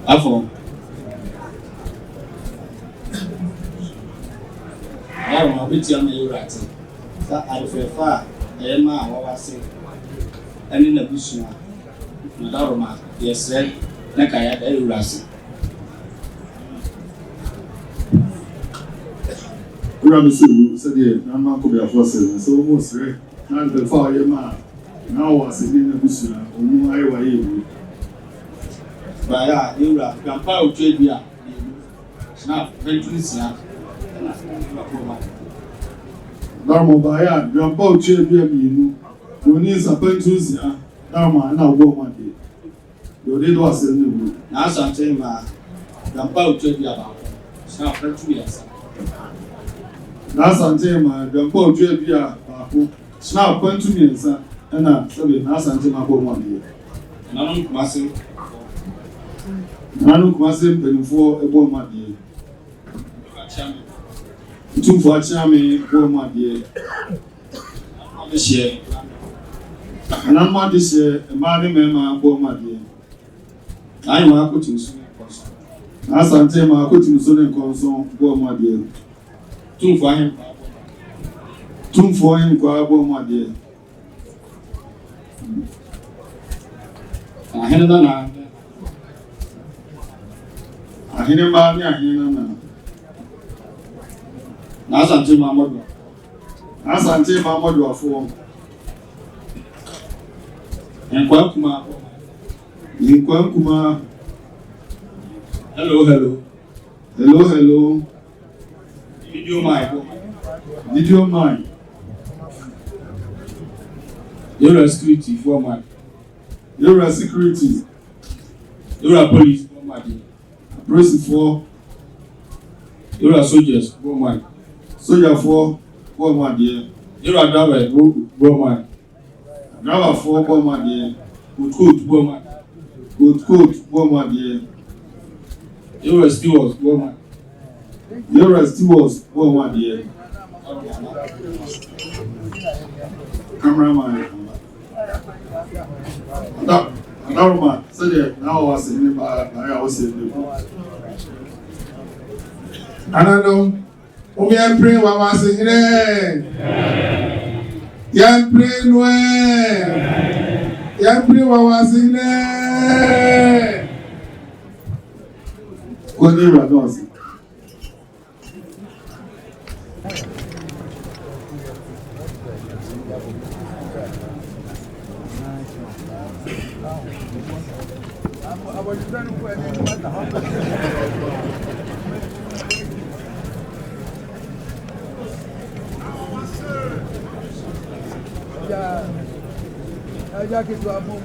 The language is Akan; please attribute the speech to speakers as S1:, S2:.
S1: Afọ. Ayọ̀ ma beti ama yurate. Sa alfefa ema awawase. Eni na busua. Na daroma yesre na kaya da yurase.
S2: Ura misu said na ma ko be afose so mo sre na alfefa ema na Wawasehene na busua omu ayewa yewu.
S1: Baya yura grandpa otwedua. Na ventunisia.
S2: Darmo baya grandpa otwedua mienu. Oni sapentusia darma na wo ma de. Yo de do ase ne wu.
S1: Na asante ma grandpa otwedua ba. Na ventunisia.
S2: Na asante ma grandpa otwedua ba ko. Na ventunisia na sabe na asante ma ko mo de.
S1: Nanu kumase.
S2: Nanu kumase mpenifo ebo ma de. Otumfuo achame ebo ma de.
S1: Share.
S2: Anan ma de se ma ne mema ebo ma de.
S1: Ayi ma akotunso.
S2: Na asante ma akotunso ne konso ebo ma de.
S1: Otumfuo ahem.
S2: Otumfuo ahem kwa ebo ma de.
S1: Ahene na
S2: Ahene ma ni ahene na.
S1: na asante ma modu.
S2: Asante ma modu afo.
S1: Enkwa kuma.
S2: Yinkwa kuma.
S1: Hello.
S2: Hello.
S1: Video my. You're security for my.
S2: You're security.
S1: You're police for my.
S2: Police for.
S1: You're soldiers for my.
S2: Soldier for my dear.
S1: You're driver for my.
S2: Driver for my dear.
S1: Good coat for my.
S2: Good coat for my dear.
S1: You're steward for my.
S2: You're steward for my dear. Cameraman. Daruma said na Wawasehene ba na Wawasehene.
S3: Anano omi empre Wawasehene. Yempre noe. Yempre Wawasehene.
S2: Koni radosi.
S4: Ya que tu amo,